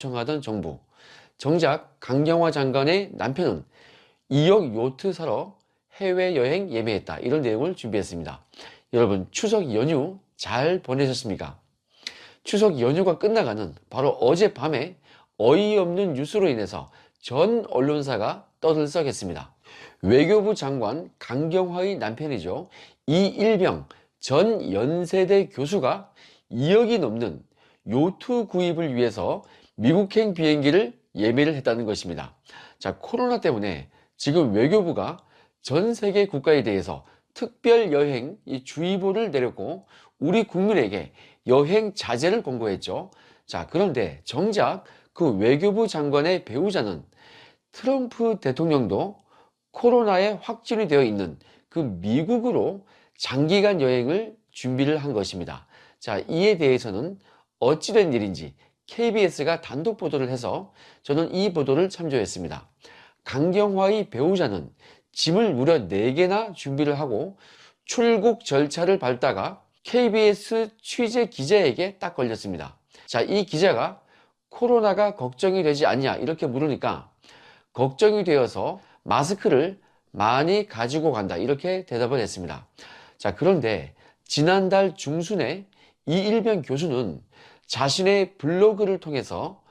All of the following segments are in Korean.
요청하던 정부. 정작 강경화 장관의 남편은 2억 요트 사러 해외여행 예매했다. 이런 내용을 준비했습니다. 여러분, 추석 연휴 잘 보내셨습니까? 추석 연휴가 끝나가는 바로 어젯밤에 어이없는 뉴스로 인해서 전 언론사가 떠들썩했습니다. 외교부 장관 강경화의 남편이죠. 이일병 전 연세대 교수가 2억이 넘는 요트 구입을 위해서 미국행 비행기를 예매를 했다는 것입니다. 자, 코로나 때문에 지금 외교부가 전 세계 국가에 대해서 특별 여행 주의보를 내렸고 우리 국민에게 여행 자제를 권고했죠. 자, 그런데 정작 그 외교부 장관의 배우자는 트럼프 대통령도 코로나에 확진이 되어 있는 그 미국으로 장기간 여행을 준비를 한 것입니다. 자, 이에 대해서는 어찌된 일인지 KBS가 단독 보도를 해서 저는 이 보도를 참조했습니다. 강경화의 배우자는 짐을 무려 4개나 준비를 하고 출국 절차를 밟다가 KBS 취재 기자에게 딱 걸렸습니다. 자, 이 기자가 코로나가 걱정이 되지 않냐 이렇게 물으니까 걱정이 되어서 마스크를 많이 가지고 간다 이렇게 대답을 했습니다. 자, 그런데 지난달 중순에 이일병 교수는 자신의 블로그를 통해서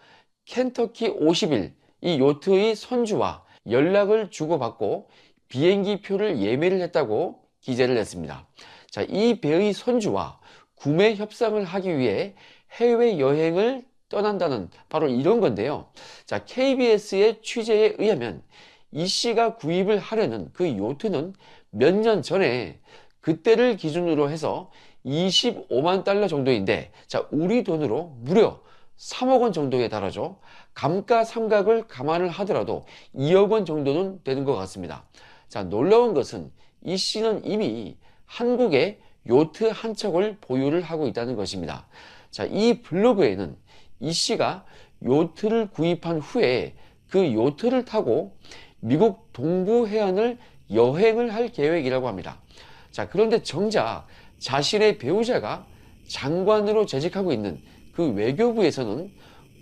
켄터키 50일 이 요트의 선주와 연락을 주고받고 비행기 표를 예매를 했다고 기재를 했습니다. 자, 이 배의 선주와 구매 협상을 하기 위해 해외여행을 떠난다는 바로 이런 건데요. 자, KBS의 취재에 의하면 이 씨가 구입을 하려는 그 요트는 몇 년 전에 그때를 기준으로 해서 25만 달러 정도인데, 자, 우리 돈으로 무려 3억 원 정도에 달하죠. 감가상각을 감안을 하더라도 2억 원 정도는 되는 것 같습니다. 자, 놀라운 것은 이 씨는 이미 한국에 요트 한 척을 보유를 하고 있다는 것입니다. 자, 이 블로그에는 이 씨가 요트를 구입한 후에 그 요트를 타고 미국 동부 해안을 여행을 할 계획이라고 합니다. 자, 그런데 정작 자신의 배우자가 장관으로 재직하고 있는 그 외교부에서는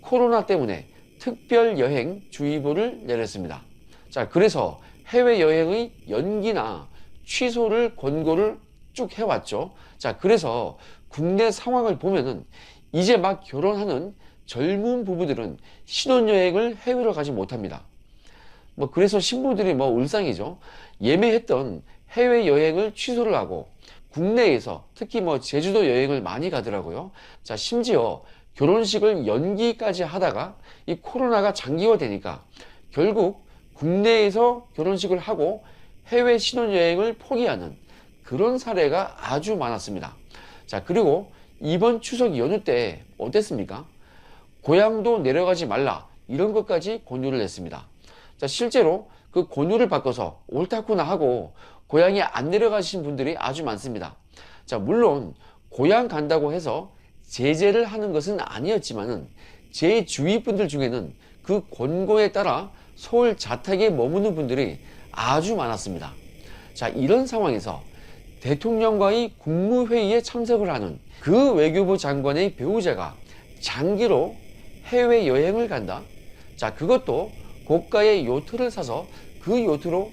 코로나 때문에 특별 여행 주의보를 내렸습니다. 자, 그래서 해외여행의 연기나 취소를 권고를 쭉 해왔죠. 자, 그래서 국내 상황을 보면은 이제 막 결혼하는 젊은 부부들은 신혼여행을 해외로 가지 못합니다. 그래서 신부들이 울상이죠. 예매했던 해외여행을 취소를 하고 국내에서 특히 제주도 여행을 많이 가더라고요. 자, 심지어 결혼식을 연기까지 하다가 이 코로나가 장기화되니까 결국 국내에서 결혼식을 하고 해외 신혼여행을 포기하는 그런 사례가 아주 많았습니다. 자, 그리고 이번 추석 연휴 때 어땠습니까? 고향도 내려가지 말라 이런 것까지 권유를 했습니다. 자, 실제로 그 권유를 바꿔서 옳다구나 하고 고향에 안 내려가신 분들이 아주 많습니다. 자, 물론 고향 간다고 해서 제재를 하는 것은 아니었지만은 제 주위 분들 중에는 그 권고에 따라 서울 자택에 머무는 분들이 아주 많았습니다. 자, 이런 상황에서 대통령과의 국무회의에 참석을 하는 그 외교부 장관의 배우자가 장기로 해외여행을 간다? 자, 그것도 고가의 요트를 사서 그 요트로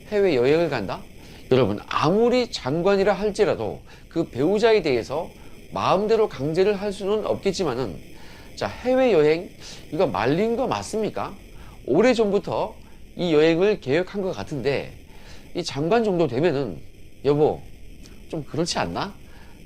해외여행을 간다? 여러분, 아무리 장관이라 할지라도 그 배우자에 대해서 마음대로 강제를 할 수는 없겠지만은, 자, 해외여행 이거 말린 거 맞습니까? 오래전부터 이 여행을 계획한 것 같은데 이 장관 정도 되면은 여보 좀 그렇지 않나?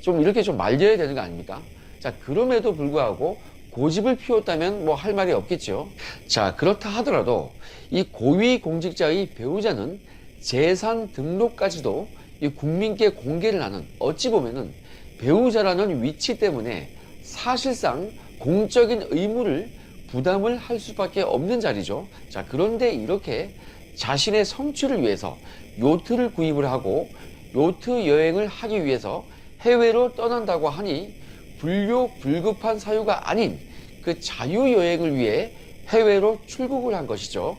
좀 이렇게 좀 말려야 되는 거 아닙니까? 자, 그럼에도 불구하고 고집을 피웠다면 할 말이 없겠죠. 자, 그렇다 하더라도 이 고위공직자의 배우자는 재산 등록까지도 이 국민께 공개를 하는, 어찌 보면은 배우자라는 위치 때문에 사실상 공적인 의무를 부담을 할 수밖에 없는 자리죠. 자, 그런데 이렇게 자신의 성취를 위해서 요트를 구입을 하고 요트 여행을 하기 위해서 해외로 떠난다고 하니 불교불급한 사유가 아닌 그 자유여행을 위해 해외로 출국을 한 것이죠.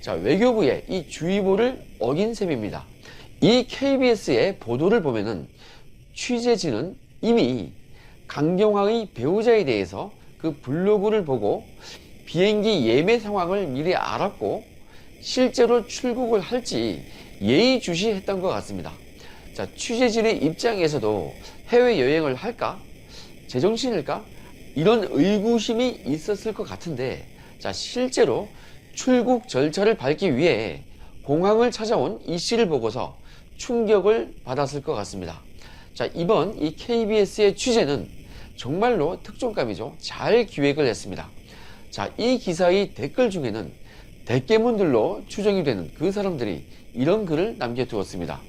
자, 외교부의 이 주의보를 어긴 셈입니다. 이 KBS의 보도를 보면은 취재진은 이미 강경화의 배우자에 대해서 그 블로그를 보고 비행기 예매 상황을 미리 알았고 실제로 출국을 할지 예의주시했던 것 같습니다. 자, 취재진의 입장에서도 해외여행을 할까? 제정신일까? 이런 의구심이 있었을 것 같은데, 자, 실제로 출국 절차를 밟기 위해 공항을 찾아온 이 씨를 보고서 충격을 받았을 것 같습니다. 자, 이번 이 KBS의 취재는 정말로 특종감이죠. 잘 기획을 했습니다. 자, 이 기사의 댓글 중에는 대깨문들로 추정이 되는 그 사람들이 이런 글을 남겨두었습니다.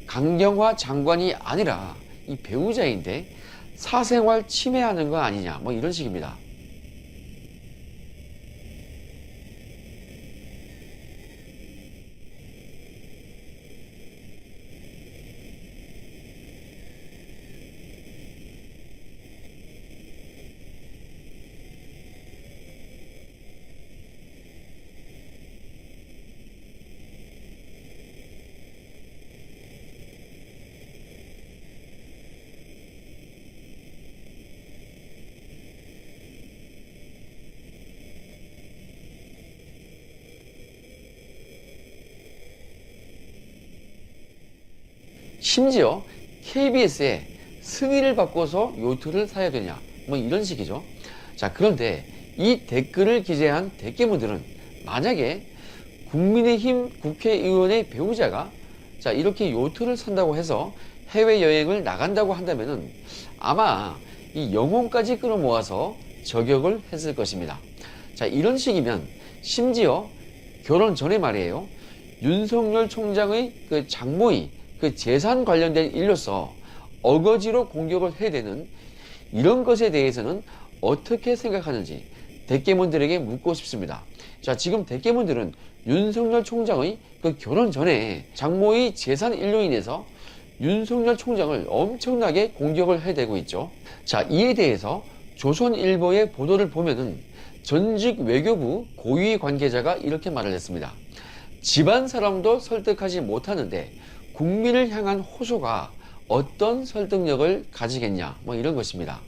강경화 장관이 아니라 이 배우자인데 사생활 침해하는 거 아니냐, 뭐 이런 식입니다. 심지어 KBS에 승인을 받고서 요트를 사야 되냐, 뭐 이런 식이죠. 자, 그런데 이 댓글을 기재한 대깨문들은 만약에 국민의힘 국회의원의 배우자가 자, 이렇게 요트를 산다고 해서 해외여행을 나간다고 한다면은 아마 이 영혼까지 끌어모아서 저격을 했을 것입니다. 자, 이런 식이면 심지어 결혼 전에 말이에요. 윤석열 총장의 그 장모의 그 재산 관련된 일로서 어거지로 공격을 해야 되는 이런 것에 대해서는 어떻게 생각하는지 대깨문들에게 묻고 싶습니다. 자, 지금 대깨문들은 윤석열 총장의 그 결혼 전에 장모의 재산 일로 인해서 윤석열 총장을 엄청나게 공격을 해대고 있죠. 자, 이에 대해서 조선일보의 보도를 보면은 전직 외교부 고위 관계자가 이렇게 말을 했습니다. 집안 사람도 설득하지 못하는데 국민을 향한 호소가 어떤 설득력을 가지겠냐, 뭐 이런 것입니다.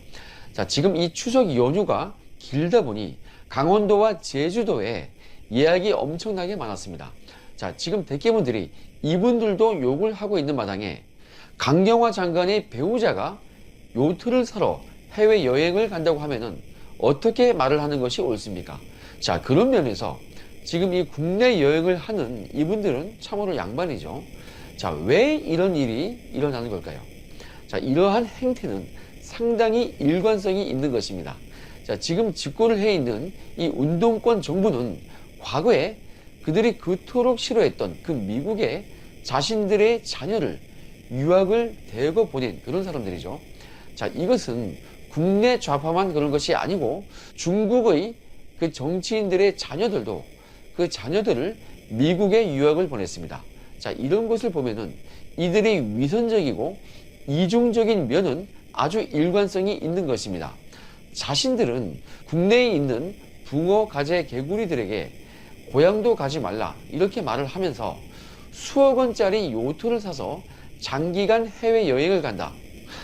자, 지금 이 추석 연휴가 길다 보니 강원도와 제주도에 예약이 엄청나게 많았습니다. 자, 지금 대깨문들이 이분들도 욕을 하고 있는 마당에 강경화 장관의 배우자가 요트를 사러 해외여행을 간다고 하면은 어떻게 말을 하는 것이 옳습니까? 자, 그런 면에서 지금 이 국내 여행을 하는 이분들은 참으로 양반이죠. 자, 왜 이런 일이 일어나는 걸까요? 자, 이러한 행태는 상당히 일관성이 있는 것입니다. 자, 지금 집권을 해 있는 이 운동권 정부는 과거에 그들이 그토록 싫어했던 그 미국에 자신들의 자녀를 유학을 대거 보낸 그런 사람들이죠. 자, 이것은 국내 좌파만 그런 것이 아니고 중국의 그 정치인들의 자녀들도 그 자녀들을 미국에 유학을 보냈습니다. 자, 이런 것을 보면은 이들이 위선적이고 이중적인 면은 아주 일관성이 있는 것입니다. 자신들은 국내에 있는 붕어, 가재, 개구리들에게 고향도 가지 말라 이렇게 말을 하면서 수억 원짜리 요트를 사서 장기간 해외여행을 간다.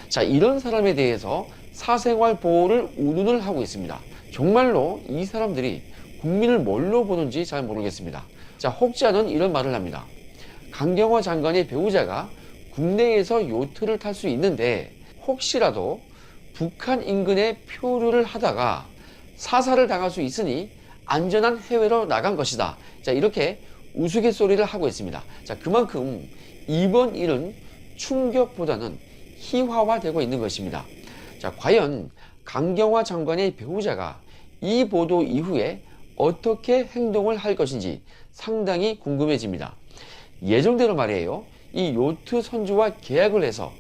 자, 이런 사람에 대해서 사생활 보호를 운운을 하고 있습니다. 정말로 이 사람들이 국민을 뭘로 보는지 잘 모르겠습니다. 자, 혹자는 이런 말을 합니다. 강경화 장관의 배우자가 국내에서 요트를 탈 수 있는데 혹시라도 북한 인근에 표류를 하다가 사살을 당할 수 있으니 안전한 해외로 나간 것이다. 자, 이렇게 우스갯소리를 하고 있습니다. 자, 그만큼 이번 일은 충격보다는 희화화되고 있는 것입니다. 자, 과연 강경화 장관의 배우자가 이 보도 이후에 어떻게 행동을 할 것인지 상당히 궁금해집니다. 예정대로 말이에요. 이 요트 선주와 계약을 해서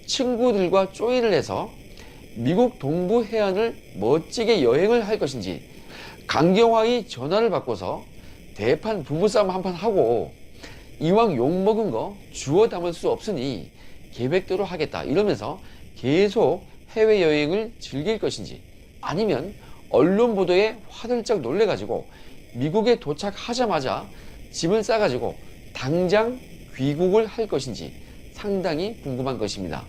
친구들과 조인을 해서 미국 동부 해안을 멋지게 여행을 할 것인지 강경화의 전화를 받고서 대판 부부싸움 한판 하고 이왕 욕먹은 거 주워 담을 수 없으니 계획대로 하겠다 이러면서 계속 해외여행을 즐길 것인지 아니면 언론 보도에 화들짝 놀래가지고 미국에 도착하자마자 짐을 싸가지고 당장 귀국을 할 것인지 상당히 궁금한 것입니다.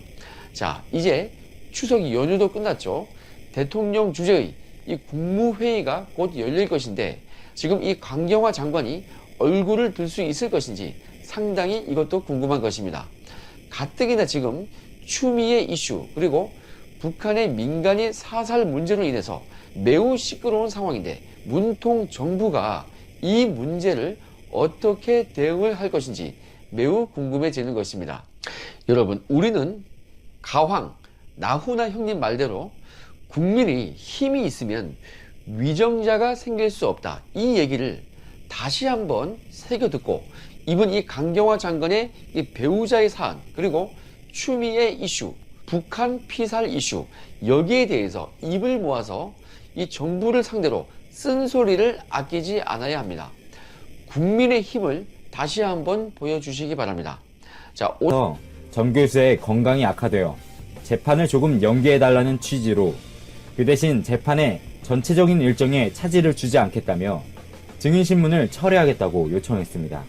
자, 이제 추석 연휴도 끝났죠. 대통령 주재의 이 국무회의가 곧 열릴 것인데 지금 이 강경화 장관이 얼굴을 들 수 있을 것인지 상당히 이것도 궁금한 것입니다. 가뜩이나 지금 추미애 이슈 그리고 북한의 민간인 사살 문제로 인해서 매우 시끄러운 상황인데 문통 정부가 이 문제를 어떻게 대응을 할 것인지 매우 궁금해지는 것입니다. 여러분, 우리는 가황, 나훈아 형님 말대로 국민이 힘이 있으면 위정자가 생길 수 없다. 이 얘기를 다시 한번 새겨듣고 이번 이 강경화 장관의 이 배우자의 사안 그리고 추미애 이슈, 북한 피살 이슈 여기에 대해서 입을 모아서 이 정부를 상대로 쓴소리를 아끼지 않아야 합니다. 국민의 힘을 다시 한번 보여주시기 바랍니다. 자, 점 교수의 건강이 악화되어 재판을 조금 연기해달라는 취지로 그 대신 재판의 전체적인 일정에 차질을 주지 않겠다며 증인신문을 철회하겠다고 요청했습니다.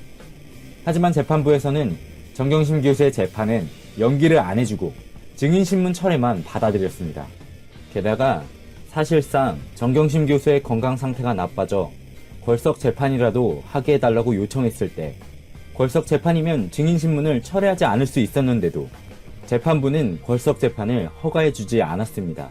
하지만 재판부에서는 정경심 교수의 재판은 연기를 안 해주고 증인신문 철회만 받아들였습니다. 게다가 사실상 정경심 교수의 건강 상태가 나빠져 궐석 재판이라도 하게 해달라고 요청했을 때 궐석 재판이면 증인신문을 철회하지 않을 수 있었는데도 재판부는 궐석 재판을 허가해주지 않았습니다.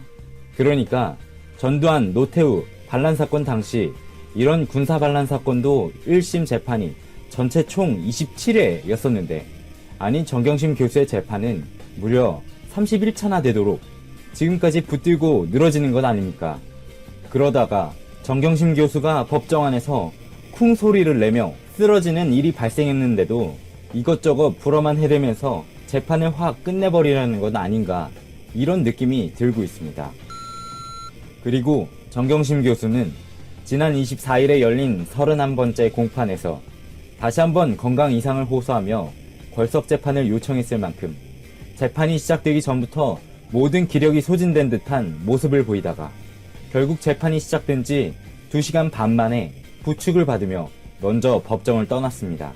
그러니까 전두환, 노태우 반란사건 당시 이런 군사반란사건도 1심 재판이 전체 총 27회였었는데 아니 정경심 교수의 재판은 무려 31차나 되도록 지금까지 붙들고 늘어지는 것 아닙니까? 그러다가 정경심 교수가 법정 안에서 쿵 소리를 내며 쓰러지는 일이 발생했는데도 이것저것 불어만 해대면서 재판을 확 끝내버리라는 것 아닌가 이런 느낌이 들고 있습니다. 그리고 정경심 교수는 지난 24일에 열린 31번째 공판에서 다시 한번 건강 이상을 호소하며 궐석 재판을 요청했을 만큼 재판이 시작되기 전부터 모든 기력이 소진된 듯한 모습을 보이다가 결국 재판이 시작된 지 2시간 반 만에 부축을 받으며 먼저 법정을 떠났습니다.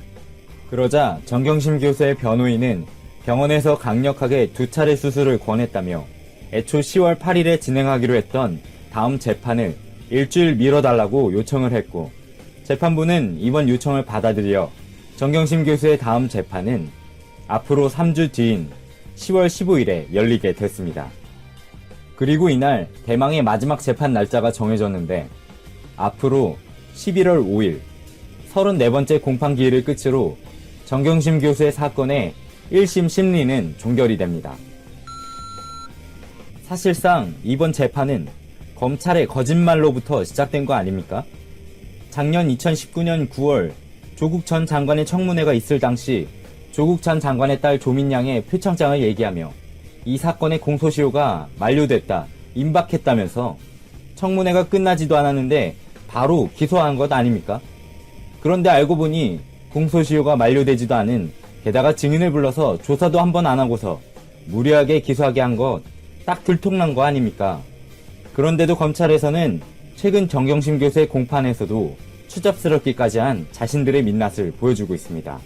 그러자 정경심 교수의 변호인은 병원에서 강력하게 2차례 수술을 권했다며 애초 10월 8일에 진행하기로 했던 다음 재판을 일주일 미뤄달라고 요청을 했고 재판부는 이번 요청을 받아들여 정경심 교수의 다음 재판은 앞으로 3주 뒤인 10월 15일에 열리게 됐습니다. 그리고 이날 대망의 마지막 재판 날짜가 정해졌는데 앞으로 11월 5일 34번째 공판 기일을 끝으로 정경심 교수의 사건의 1심 심리는 종결이 됩니다. 사실상 이번 재판은 검찰의 거짓말로부터 시작된 거 아닙니까? 작년 2019년 9월 조국 전 장관의 청문회가 있을 당시 조국 전 장관의 딸 조민양의 표창장을 얘기하며 이 사건의 공소시효가 만료됐다, 임박했다면서 청문회가 끝나지도 않았는데 바로 기소한 것 아닙니까? 그런데 알고 보니 공소시효가 만료되지도 않은 게다가 증인을 불러서 조사도 한 번 안 하고서 무리하게 기소하게 한 것 딱 들통난 거 아닙니까? 그런데도 검찰에서는 최근 정경심 교수의 공판에서도 추잡스럽기까지 한 자신들의 민낯을 보여주고 있습니다.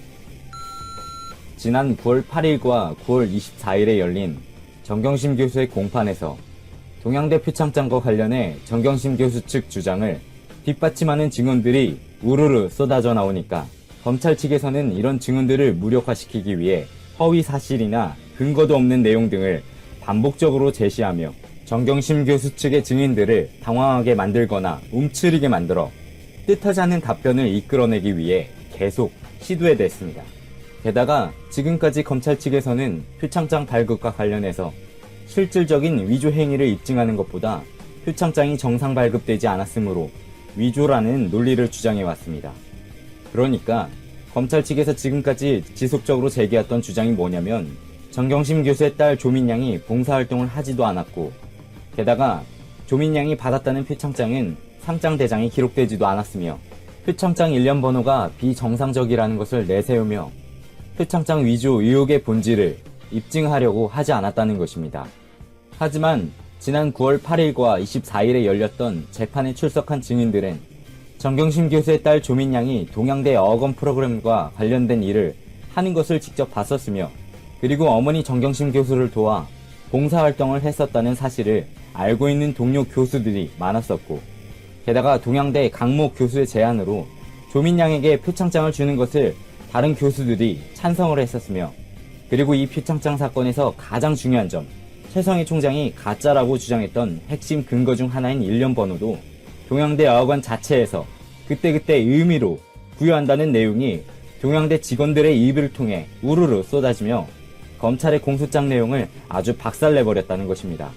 지난 9월 8일과 9월 24일에 열린 정경심 교수의 공판에서 동양대 표창장과 관련해 정경심 교수 측 주장을 뒷받침하는 증언들이 우르르 쏟아져 나오니까 검찰 측에서는 이런 증언들을 무력화시키기 위해 허위 사실이나 근거도 없는 내용 등을 반복적으로 제시하며 정경심 교수 측의 증인들을 당황하게 만들거나 움츠리게 만들어 뜻하지 않은 답변을 이끌어내기 위해 계속 시도해냈습니다. 게다가 지금까지 검찰 측에서는 표창장 발급과 관련해서 실질적인 위조 행위를 입증하는 것보다 표창장이 정상 발급되지 않았으므로 위조라는 논리를 주장해왔습니다. 그러니까 검찰 측에서 지금까지 지속적으로 제기했던 주장이 뭐냐면 정경심 교수의 딸 조민양이 봉사활동을 하지도 않았고 게다가 조민양이 받았다는 표창장은 상장 대장이 기록되지도 않았으며 표창장 일련 번호가 비정상적이라는 것을 내세우며 표창장 위조 의혹의 본질을 입증하려고 하지 않았다는 것입니다. 하지만 지난 9월 8일과 24일에 열렸던 재판에 출석한 증인들은 정경심 교수의 딸 조민양이 동양대 어학원 프로그램과 관련된 일을 하는 것을 직접 봤었으며 그리고 어머니 정경심 교수를 도와 봉사활동을 했었다는 사실을 알고 있는 동료 교수들이 많았었고, 게다가 동양대 강모 교수의 제안으로 조민양에게 표창장을 주는 것을 다른 교수들이 찬성을 했었으며, 그리고 이 표창장 사건에서 가장 중요한 점, 최성희 총장이 가짜라고 주장했던 핵심 근거 중 하나인 일련 번호도 동양대 어학원 자체에서 그때그때 의미로 부여한다는 내용이 동양대 직원들의 입을 통해 우르르 쏟아지며 검찰의 공소장 내용을 아주 박살내버렸다는 것입니다.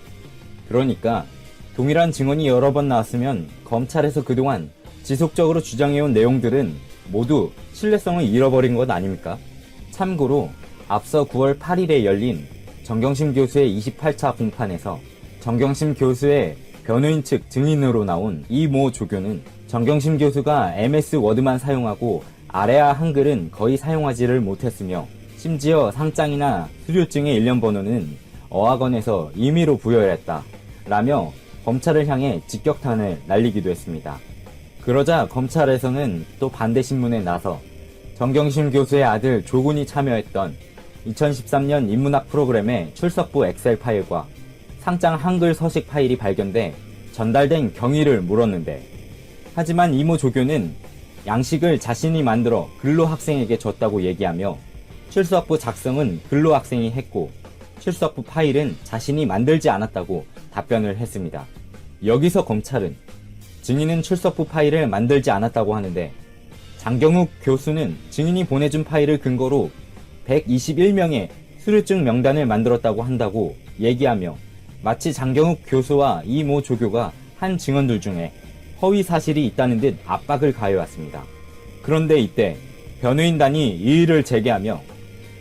그러니까 동일한 증언이 여러 번 나왔으면 검찰에서 그동안 지속적으로 주장해온 내용들은 모두 신뢰성을 잃어버린 것 아닙니까? 참고로 앞서 9월 8일에 열린 정경심 교수의 28차 공판에서 정경심 교수의 변호인 측 증인으로 나온 이 모 조교는 정경심 교수가 MS 워드만 사용하고 아래아 한글은 거의 사용하지를 못했으며, 심지어 상장이나 수료증의 일련 번호는 어학원에서 임의로 부여했다 라며 검찰을 향해 직격탄을 날리기도 했습니다. 그러자 검찰에서는 또 반대 신문에 나서 정경심 교수의 아들 조군이 참여했던 2013년 인문학 프로그램의 출석부 엑셀 파일과 상장 한글 서식 파일이 발견돼 전달된 경위를 물었는데, 하지만 이모 조교는 양식을 자신이 만들어 근로 학생에게 줬다고 얘기하며 출석부 작성은 근로 학생이 했고 출석부 파일은 자신이 만들지 않았다고 답변을 했습니다. 여기서 검찰은 증인은 출석부 파일을 만들지 않았다고 하는데, 장경욱 교수는 증인이 보내준 파일을 근거로 121명의 수료증 명단을 만들었다고 한다고 얘기하며, 마치 장경욱 교수와 이 모 조교가 한 증언들 중에 허위 사실이 있다는 듯 압박을 가해왔습니다. 그런데 이때 변호인단이 이의를 제기하며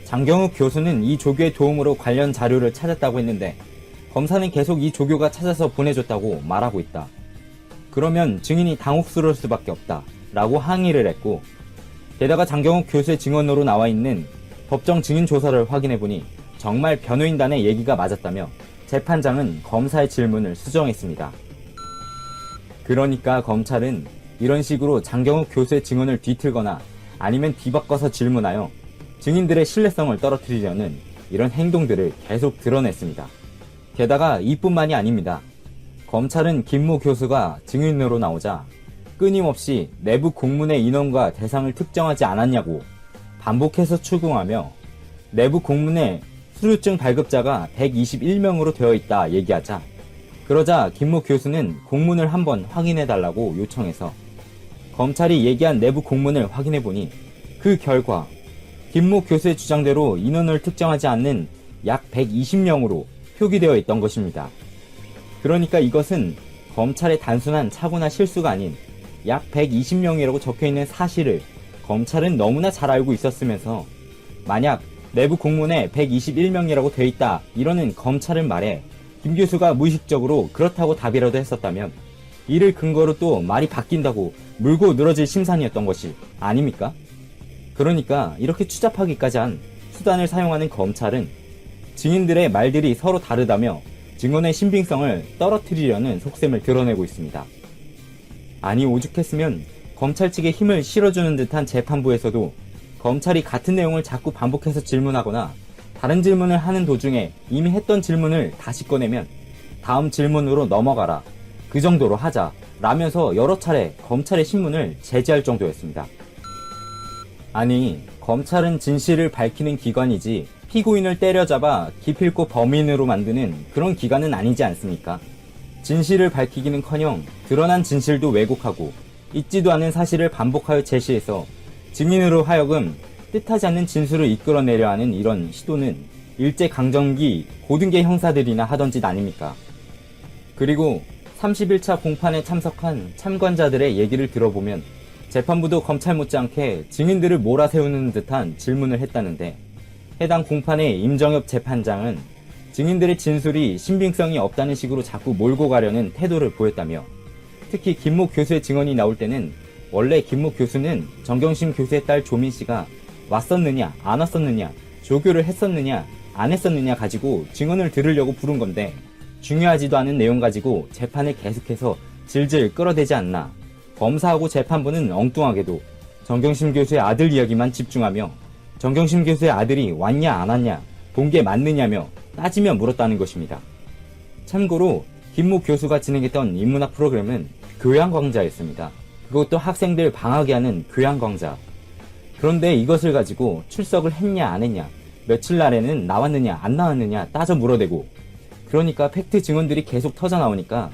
장경욱 교수는 이 조교의 도움으로 관련 자료를 찾았다고 했는데 검사는 계속 이 조교가 찾아서 보내줬다고 말하고 있다. 그러면 증인이 당혹스러울 수밖에 없다 라고 항의를 했고, 게다가 장경욱 교수의 증언으로 나와 있는 법정 증인 조서를 확인해보니 정말 변호인단의 얘기가 맞았다며 재판장은 검사의 질문을 수정했습니다. 그러니까 검찰은 이런 식으로 장경욱 교수의 증언을 뒤틀거나 아니면 뒤바꿔서 질문하여 증인들의 신뢰성을 떨어뜨리려는 이런 행동들을 계속 드러냈습니다. 게다가 이뿐만이 아닙니다. 검찰은 김모 교수가 증인으로 나오자 끊임없이 내부 공문의 인원과 대상을 특정하지 않았냐고 반복해서 추궁하며 내부 공문에 수료증 발급자가 121명으로 되어 있다 얘기하자, 그러자 김모 교수는 공문을 한번 확인해달라고 요청해서 검찰이 얘기한 내부 공문을 확인해보니 그 결과 김모 교수의 주장대로 인원을 특정하지 않는 약 120명으로 표기되어 있던 것입니다. 그러니까 이것은 검찰의 단순한 착오나 실수가 아닌 약 120명이라고 적혀있는 사실을 검찰은 너무나 잘 알고 있었으면서, 만약 내부 공문에 121명이라고 되어 있다 이러는 검찰의 말에 김 교수가 무의식적으로 그렇다고 답이라도 했었다면 이를 근거로 또 말이 바뀐다고 물고 늘어질 심산이었던 것이 아닙니까? 그러니까 이렇게 추잡하기까지 한 수단을 사용하는 검찰은 증인들의 말들이 서로 다르다며 증언의 신빙성을 떨어뜨리려는 속셈을 드러내고 있습니다. 아니, 오죽했으면 검찰 측에 힘을 실어주는 듯한 재판부에서도 검찰이 같은 내용을 자꾸 반복해서 질문하거나 다른 질문을 하는 도중에 이미 했던 질문을 다시 꺼내면 다음 질문으로 넘어가라, 그 정도로 하자 라면서 여러 차례 검찰의 신문을 제지할 정도였습니다. 아니, 검찰은 진실을 밝히는 기관이지 피고인을 때려잡아 기필코 범인으로 만드는 그런 기관은 아니지 않습니까? 진실을 밝히기는커녕 드러난 진실도 왜곡하고 있지도 않은 사실을 반복하여 제시해서 증인으로 하여금 뜻하지 않는 진술을 이끌어내려 하는 이런 시도는 일제강점기 고등계 형사들이나 하던 짓 아닙니까? 그리고 31차 공판에 참석한 참관자들의 얘기를 들어보면 재판부도 검찰 못지않게 증인들을 몰아세우는 듯한 질문을 했다는데, 해당 공판의 임정엽 재판장은 증인들의 진술이 신빙성이 없다는 식으로 자꾸 몰고 가려는 태도를 보였다며, 특히 김모 교수의 증언이 나올 때는 원래 김모 교수는 정경심 교수의 딸 조민 씨가 왔었느냐 안 왔었느냐, 조교를 했었느냐 안 했었느냐 가지고 증언을 들으려고 부른 건데, 중요하지도 않은 내용 가지고 재판을 계속해서 질질 끌어대지 않나. 검사하고 재판부는 엉뚱하게도 정경심 교수의 아들 이야기만 집중하며 정경심 교수의 아들이 왔냐 안 왔냐, 본 게 맞느냐며 따지며 물었다는 것입니다. 참고로 김모 교수가 진행했던 인문학 프로그램은 교양광자였습니다. 그것도 학생들 방학에 하는 교양광자. 그런데 이것을 가지고 출석을 했냐 안 했냐, 며칠 날에는 나왔느냐 안 나왔느냐 따져 물어대고, 그러니까 팩트 증언들이 계속 터져 나오니까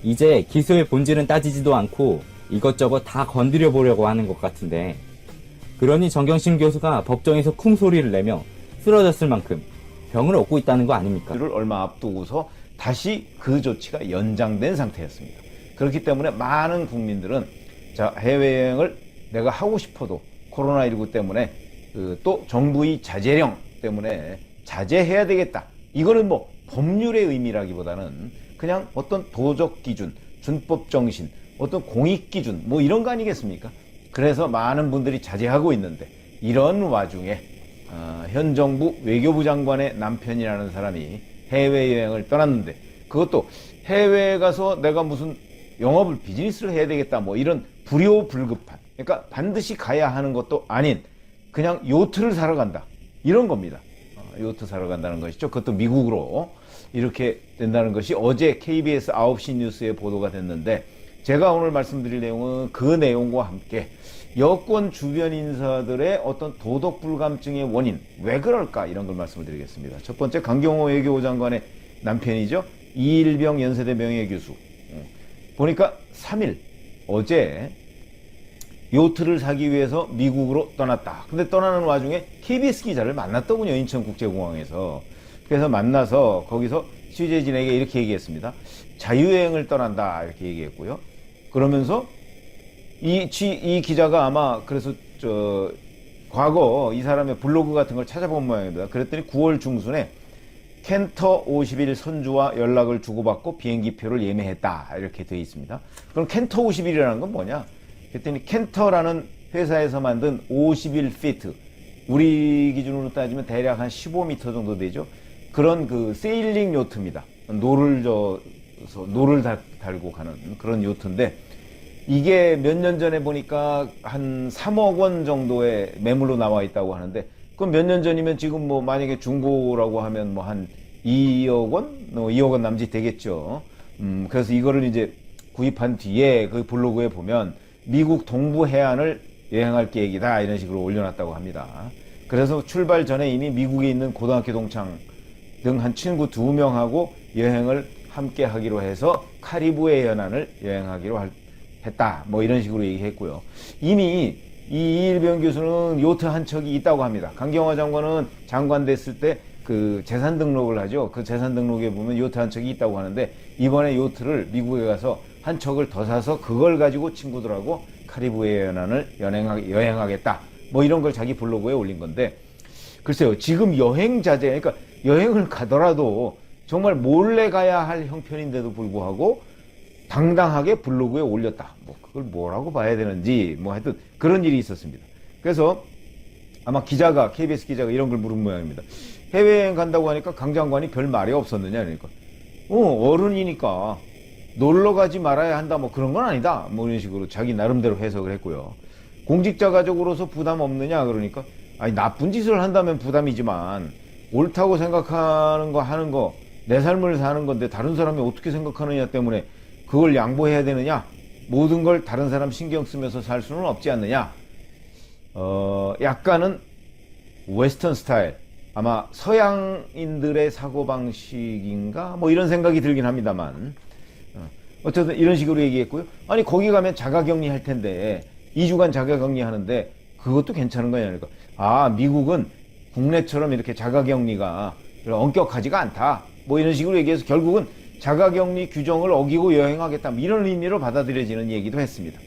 이제 기소의 본질은 따지지도 않고 이것저것 다 건드려 보려고 하는 것 같은데, 그러니 정경심 교수가 법정에서 쿵 소리를 내며 쓰러졌을 만큼 병을 얻고 있다는 거 아닙니까? 를 얼마 앞두고서 다시 그 조치가 연장된 상태였습니다. 그렇기 때문에 많은 국민들은 자, 해외여행을 내가 하고 싶어도 코로나19 때문에 또 정부의 자제령 때문에 자제해야 되겠다. 이거는 뭐 법률의 의미라기보다는 그냥 어떤 도적 기준, 준법 정신, 어떤 공익 기준 뭐 이런 거 아니겠습니까? 그래서 많은 분들이 자제하고 있는데, 이런 와중에 현 정부 외교부 장관의 남편이라는 사람이 해외여행을 떠났는데, 그것도 해외에 가서 내가 무슨 영업을 비즈니스를 해야 되겠다 뭐 이런 불효불급한, 그러니까 반드시 가야 하는 것도 아닌 그냥 요트를 사러 간다 이런 겁니다. 요트 사러 간다는 것이죠. 그것도 미국으로. 이렇게 된다는 것이 어제 KBS 9시 뉴스에 보도가 됐는데, 제가 오늘 말씀드릴 내용은 그 내용과 함께 여권 주변 인사들의 어떤 도덕 불감증의 원인, 왜 그럴까 이런 걸 말씀을 드리겠습니다. 첫 번째, 강경호 외교부 장관의 남편이죠. 이일병 연세대 명예교수. 보니까 3일 어제 요트를 사기 위해서 미국으로 떠났다. 근데 떠나는 와중에 KBS 기자를 만났더군요. 인천국제공항에서. 그래서 만나서 거기서 취재진에게 이렇게 얘기했습니다. 자유여행을 떠난다 이렇게 얘기했고요. 그러면서 이 기자가 아마 그래서 과거 이 사람의 블로그 같은 걸 찾아본 모양입니다. 그랬더니 9월 중순에 켄터 50일 선주와 연락을 주고받고 비행기표를 예매했다 이렇게 되어 있습니다. 그럼 켄터 50일이라는 건 뭐냐? 그랬더니 켄터라는 회사에서 만든 51피트, 우리 기준으로 따지면 대략 한 15m 정도 되죠. 그런 그 세일링 요트입니다. 노를 달고 가는 그런 요트인데, 이게 몇 년 전에 보니까 한 3억 원 정도의 매물로 나와 있다고 하는데, 그럼 몇 년 전이면 지금 뭐 만약에 중고라고 하면 뭐 한 2억 원? 2억 원 남짓 되겠죠. 그래서 이거를 이제 구입한 뒤에 그 블로그에 보면 미국 동부 해안을 여행할 계획이다 이런 식으로 올려놨다고 합니다. 그래서 출발 전에 이미 미국에 있는 고등학교 동창 등 한 친구 2명하고 여행을 함께 하기로 해서 카리브해 연안을 여행하기로 했다 뭐 이런 식으로 얘기했고요. 이미 이 이일병 교수는 요트 한 척이 있다고 합니다. 강경화 장관은 장관 됐을 때 그 재산 등록을 하죠. 그 재산 등록에 보면 요트 한 척이 있다고 하는데, 이번에 요트를 미국에 가서 한 척을 더 사서 그걸 가지고 친구들하고 카리브해 연안을 여행하겠다 뭐 이런 걸 자기 블로그에 올린 건데, 글쎄요, 지금 여행 자제, 그러니까 여행을 가더라도 정말 몰래 가야 할 형편인데도 불구하고 당당하게 블로그에 올렸다. 뭐 그걸 뭐라고 봐야 되는지 뭐 하여튼 그런 일이 있었습니다. 그래서 아마 KBS 기자가 이런 걸 물은 모양입니다. 해외여행 간다고 하니까 강 장관이 별 말이 없었느냐, 그러니까 어른이니까 놀러 가지 말아야 한다 뭐 그런 건 아니다 뭐 이런 식으로 자기 나름대로 해석을 했고요. 공직자 가족으로서 부담 없느냐, 그러니까 아니 나쁜 짓을 한다면 부담이지만 옳다고 생각하는 거 하는 거 내 삶을 사는 건데 다른 사람이 어떻게 생각하느냐 때문에 그걸 양보해야 되느냐, 모든 걸 다른 사람 신경 쓰면서 살 수는 없지 않느냐. 약간은 웨스턴 스타일, 아마 서양인들의 사고방식인가 뭐 이런 생각이 들긴 합니다만, 어쨌든 이런 식으로 얘기했고요. 아니 거기 가면 자가격리 할 텐데 2주간 자가격리 하는데 그것도 괜찮은 거냐, 그러니까 아 미국은 국내처럼 이렇게 자가격리가 엄격하지가 않다 뭐 이런 식으로 얘기해서 결국은 자가격리 규정을 어기고 여행하겠다 뭐 이런 의미로 받아들여지는 얘기도 했습니다.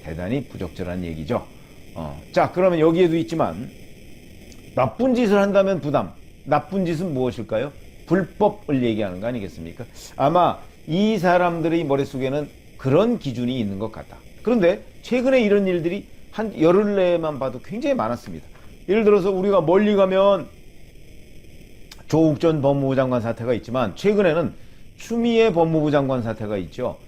대단히 부적절한 얘기죠. 자, 그러면 여기에도 있지만 나쁜 짓을 한다면 부담, 나쁜 짓은 무엇일까요? 불법을 얘기하는 거 아니겠습니까? 아마 이 사람들의 머릿속에는 그런 기준이 있는 것 같다. 그런데 최근에 이런 일들이 한 열흘 내만 봐도 굉장히 많았습니다. 예를 들어서 우리가 멀리 가면 조국 전 법무부 장관 사태가 있지만, 최근에는 추미애 법무부 장관 사태가 있죠.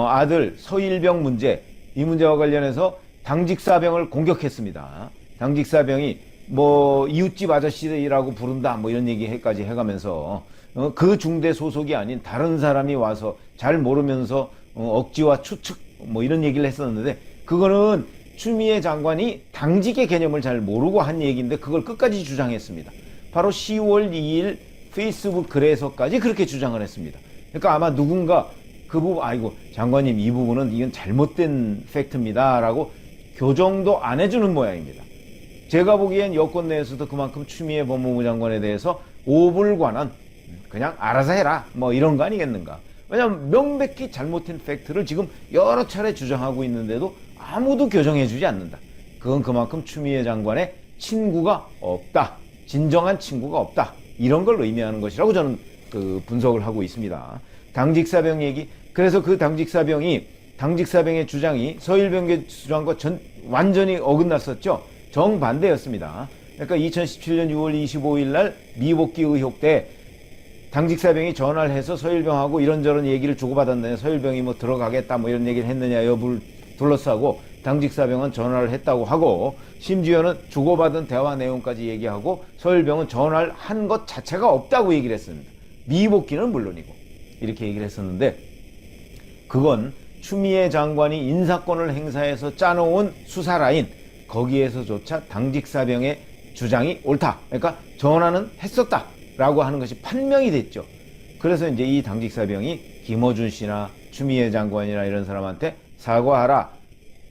아들 서일병 문제, 이 문제와 관련해서 당직 사병을 공격했습니다. 당직 사병이 뭐 이웃집 아저씨라고 부른다 뭐 이런 얘기까지 해가면서 그 중대 소속이 아닌 다른 사람이 와서 잘 모르면서 억지와 추측 뭐 이런 얘기를 했었는데, 그거는 추미애 장관이 당직의 개념을 잘 모르고 한 얘기인데 그걸 끝까지 주장했습니다. 바로 10월 2일 페이스북 글에서까지 그렇게 주장을 했습니다. 그러니까 아마 누군가 그 부분, 아이고 장관님 이 부분은 이건 잘못된 팩트입니다 라고 교정도 안 해주는 모양입니다. 제가 보기엔 여권 내에서도 그만큼 추미애 법무부 장관에 대해서 오불관은 그냥 알아서 해라 뭐 이런 거 아니겠는가. 왜냐하면 명백히 잘못된 팩트를 지금 여러 차례 주장하고 있는데도 아무도 교정해주지 않는다. 그건 그만큼 추미애 장관의 친구가 없다, 진정한 친구가 없다, 이런 걸 의미하는 것이라고 저는 분석을 하고 있습니다. 당직사병 얘기, 그래서 그 당직사병의 주장이 서일병계 주장과 완전히 어긋났었죠. 정반대였습니다. 그러니까 2017년 6월 25일 날 미복귀 의혹 때 당직사병이 전화를 해서 서일병하고 이런저런 얘기를 주고받았느냐, 서일병이 뭐 들어가겠다 뭐 이런 얘기를 했느냐 여부를 둘러싸고 당직사병은 전화를 했다고 하고, 심지어는 주고받은 대화 내용까지 얘기하고 서일병은 전화를 한 것 자체가 없다고 얘기를 했습니다. 미복귀는 물론이고 이렇게 얘기를 했었는데, 그건 추미애 장관이 인사권을 행사해서 짜놓은 수사 라인, 거기에서조차 당직사병의 주장이 옳다, 그러니까 전화는 했었다 라고 하는 것이 판명이 됐죠. 그래서 이제 이 당직사병이 김어준 씨나 추미애 장관이나 이런 사람한테 사과하라.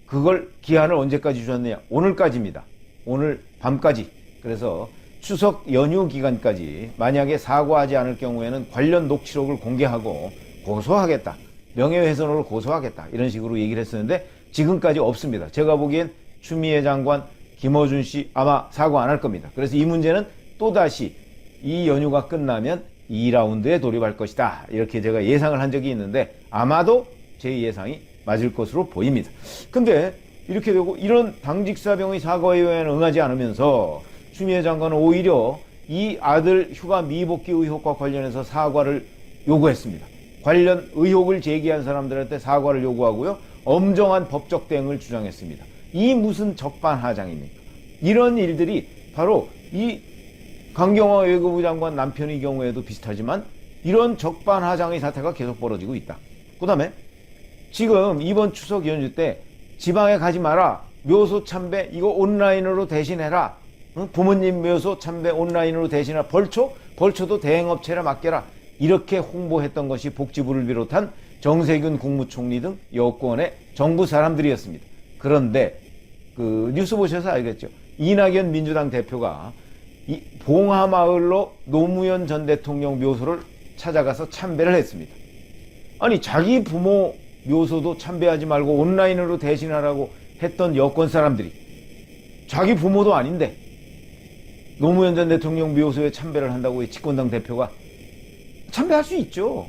그걸 기한을 언제까지 주셨느냐? 오늘까지입니다. 오늘 밤까지. 그래서 추석 연휴 기간까지 만약에 사과하지 않을 경우에는 관련 녹취록을 공개하고 고소하겠다, 명예훼손으로 고소하겠다, 이런 식으로 얘기를 했었는데 지금까지 없습니다. 제가 보기엔 추미애 장관, 김어준 씨 아마 사과 안 할 겁니다. 그래서 이 문제는 또다시 이 연휴가 끝나면 2라운드에 돌입할 것이다, 이렇게 제가 예상을 한 적이 있는데 아마도 제 예상이 맞을 것으로 보입니다. 근데 이렇게 되고 이런 당직사병의 사과에 응하지 않으면서 추미애 장관은 오히려 이 아들 휴가 미복귀 의혹과 관련해서 사과를 요구했습니다. 관련 의혹을 제기한 사람들한테 사과를 요구하고요, 엄정한 법적 대응을 주장했습니다. 이 무슨 적반하장입니까? 이런 일들이 바로 이 강경화 외교부 장관 남편의 경우에도 비슷하지만 이런 적반하장의 사태가 계속 벌어지고 있다. 그 다음에 지금 이번 추석 연휴 때 지방에 가지 마라, 묘소 참배 이거 온라인으로 대신해라, 부모님 묘소 참배 온라인으로 대신해라, 벌초도 대행업체에 맡겨라, 이렇게 홍보했던 것이 복지부를 비롯한 정세균 국무총리 등 여권의 정부 사람들이었습니다. 그런데 그 뉴스 보셔서 알겠죠. 이낙연 민주당 대표가 이 봉하마을로 노무현 전 대통령 묘소를 찾아가서 참배를 했습니다. 아니 자기 부모 묘소도 참배하지 말고 온라인으로 대신하라고 했던 여권 사람들이 자기 부모도 아닌데 노무현 전 대통령 묘소에 참배를 한다고 집권당 대표가 참배할 수 있죠.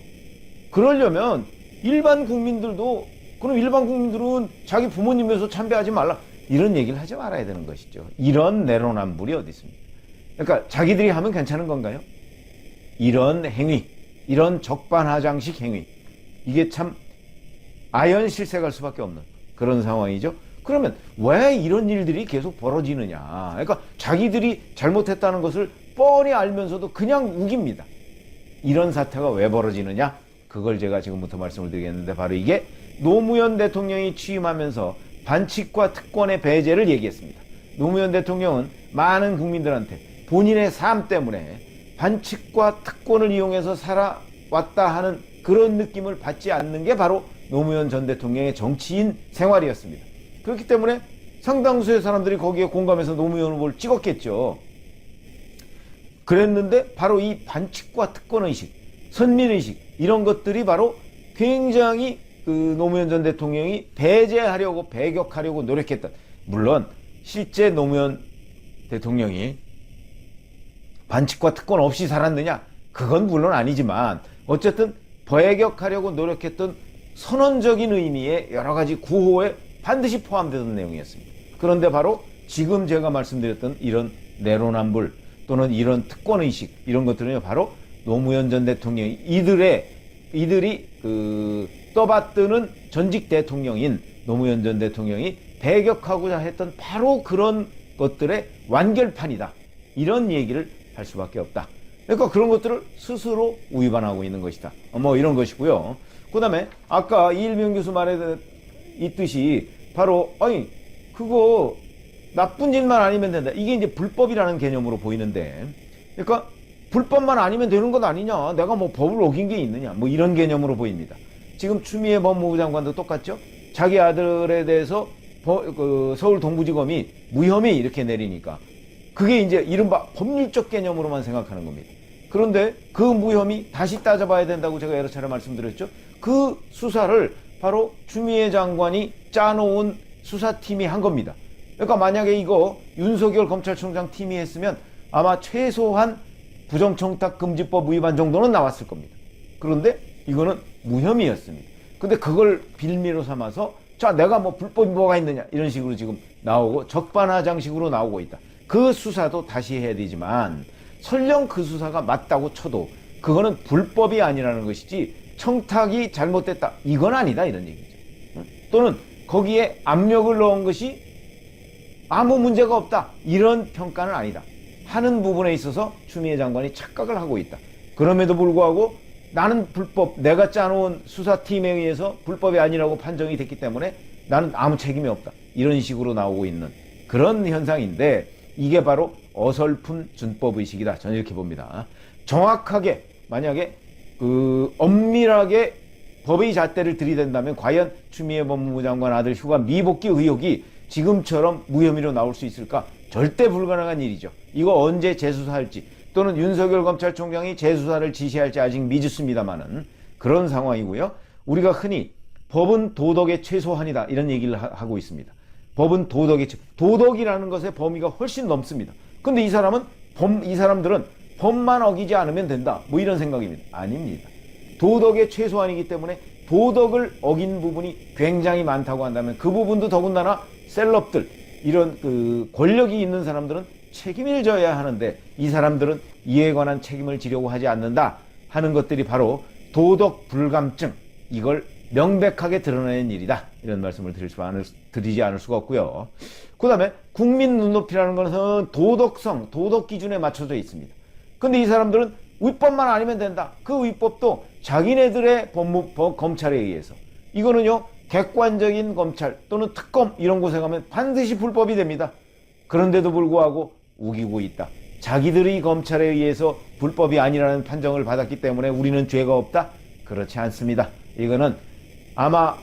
그러려면 일반 국민들도, 그럼 일반 국민들은 자기 부모님 묘소 참배하지 말라, 이런 얘기를 하지 말아야 되는 것이죠. 이런 내로남불이 어디 있습니까? 그러니까 자기들이 하면 괜찮은 건가요? 이런 행위, 이런 적반하장식 행위, 이게 참 아연실색할 수밖에 없는 그런 상황이죠. 그러면 왜 이런 일들이 계속 벌어지느냐? 그러니까 자기들이 잘못했다는 것을 뻔히 알면서도 그냥 우깁니다. 이런 사태가 왜 벌어지느냐? 그걸 제가 지금부터 말씀을 드리겠는데, 바로 이게 노무현 대통령이 취임하면서 반칙과 특권의 배제를 얘기했습니다. 노무현 대통령은 많은 국민들한테 본인의 삶 때문에 반칙과 특권을 이용해서 살아왔다 하는 그런 느낌을 받지 않는 게 바로 노무현 전 대통령의 정치인 생활이었습니다. 그렇기 때문에 상당수의 사람들이 거기에 공감해서 노무현 후보를 찍었겠죠. 그랬는데 바로 이 반칙과 특권의식, 선민의식, 이런 것들이 바로 굉장히 그 노무현 전 대통령이 배제하려고, 배격하려고 노력했던, 물론 실제 노무현 대통령이 반칙과 특권 없이 살았느냐? 그건 물론 아니지만 어쨌든 배격하려고 노력했던 선언적인 의미의 여러 가지 구호에 반드시 포함되던 내용이었습니다. 그런데 바로 지금 제가 말씀드렸던 이런 내로남불 또는 이런 특권의식, 이런 것들은요, 바로 노무현 전 대통령이 이들이 떠받드는 전직 대통령인 노무현 전 대통령이 배격하고자 했던 바로 그런 것들의 완결판이다, 이런 얘기를 할 수밖에 없다. 그러니까 그런 것들을 스스로 위반하고 있는 것이다. 뭐 이런 것이고요. 그 다음에 아까 이일병 교수 말에 있듯이 바로 아니 그거 나쁜 짓만 아니면 된다. 이게 이제 불법이라는 개념으로 보이는데, 그러니까 불법만 아니면 되는 것 아니냐. 내가 뭐 법을 어긴 게 있느냐. 뭐 이런 개념으로 보입니다. 지금 추미애 법무부 장관도 똑같죠. 자기 아들에 대해서 서울 동부지검이 무혐의 이렇게 내리니까 그게 이제 이른바 법률적 개념으로만 생각하는 겁니다. 그런데 그 무혐의 다시 따져봐야 된다고 제가 여러 차례 말씀드렸죠. 그 수사를 바로 추미애 장관이 짜놓은 수사팀이 한 겁니다. 그러니까 만약에 이거 윤석열 검찰총장 팀이 했으면 아마 최소한 부정청탁금지법 위반 정도는 나왔을 겁니다. 그런데 이거는 무혐의였습니다. 근데 그걸 빌미로 삼아서 자 내가 뭐 불법이 뭐가 있느냐 이런 식으로 지금 나오고 적반하장식으로 나오고 있다. 그 수사도 다시 해야 되지만 설령 그 수사가 맞다고 쳐도 그거는 불법이 아니라는 것이지 청탁이 잘못됐다 이건 아니다 이런 얘기죠. 또는 거기에 압력을 넣은 것이 아무 문제가 없다 이런 평가는 아니다 하는 부분에 있어서 추미애 장관이 착각을 하고 있다. 그럼에도 불구하고 나는 불법, 내가 짜놓은 수사팀에 의해서 불법이 아니라고 판정이 됐기 때문에 나는 아무 책임이 없다 이런 식으로 나오고 있는 그런 현상인데, 이게 바로 어설픈 준법의식이다 저는 이렇게 봅니다. 정확하게 만약에 엄밀하게 법의 잣대를 들이댄다면 과연 추미애 법무부 장관 아들 휴가 미복귀 의혹이 지금처럼 무혐의로 나올 수 있을까? 절대 불가능한 일이죠. 이거 언제 재수사할지 또는 윤석열 검찰총장이 재수사를 지시할지 아직 미지수입니다만은 그런 상황이고요. 우리가 흔히 법은 도덕의 최소한이다 이런 얘기를 하고 있습니다. 법은 도덕이라는 것의 범위가 훨씬 넘습니다. 근데 이 사람들은 법만 어기지 않으면 된다 뭐 이런 생각입니다. 아닙니다. 도덕의 최소한이기 때문에 도덕을 어긴 부분이 굉장히 많다고 한다면 그 부분도 더군다나 셀럽들 이런 권력이 있는 사람들은 책임을 져야 하는데 이 사람들은 이에 관한 책임을 지려고 하지 않는다 하는 것들이 바로 도덕 불감증, 이걸 명백하게 드러내는 일이다 이런 말씀을 드리지 않을 수가 없고요. 그 다음에 국민 눈높이라는 것은 도덕성, 도덕 기준에 맞춰져 있습니다. 근데 이 사람들은 위법만 아니면 된다. 그 위법도 자기네들의 검찰에 의해서, 이거는요 객관적인 검찰 또는 특검 이런 곳에 가면 반드시 불법이 됩니다. 그런데도 불구하고 우기고 있다. 자기들이 검찰에 의해서 불법이 아니라는 판정을 받았기 때문에 우리는 죄가 없다? 그렇지 않습니다. 이거는 아마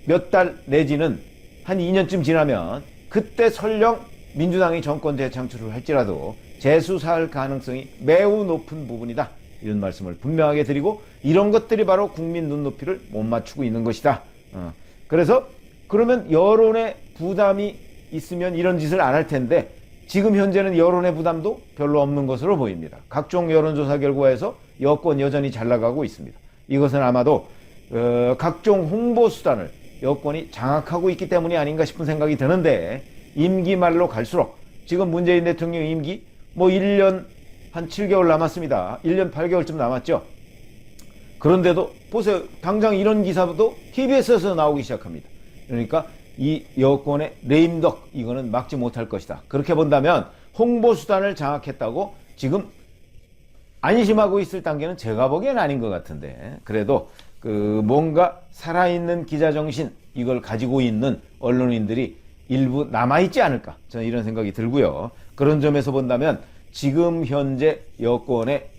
몇 달 내지는 한 2년쯤 지나면 그때 설령 민주당이 정권 재창출을 할지라도 재수사할 가능성이 매우 높은 부분이다. 이런 말씀을 분명하게 드리고, 이런 것들이 바로 국민 눈높이를 못 맞추고 있는 것이다. 그래서 그러면 여론의 부담이 있으면 이런 짓을 안 할 텐데 지금 현재는 여론의 부담도 별로 없는 것으로 보입니다. 각종 여론조사 결과에서 여권 여전히 잘 나가고 있습니다. 이것은 아마도 각종 홍보 수단을 여권이 장악하고 있기 때문이 아닌가 싶은 생각이 드는데, 임기 말로 갈수록 지금 문재인 대통령 임기 뭐 1년 한 7개월 남았습니다. 1년 8개월쯤 남았죠. 그런데도 보세요. 당장 이런 기사도 TBS에서 나오기 시작합니다. 그러니까 이 여권의 레임덕, 이거는 막지 못할 것이다. 그렇게 본다면 홍보 수단을 장악했다고 지금 안심하고 있을 단계는 제가 보기엔 아닌 것 같은데, 그래도 뭔가 살아있는 기자정신 이걸 가지고 있는 언론인들이 일부 남아있지 않을까, 저는 이런 생각이 들고요. 그런 점에서 본다면 지금 현재 여권의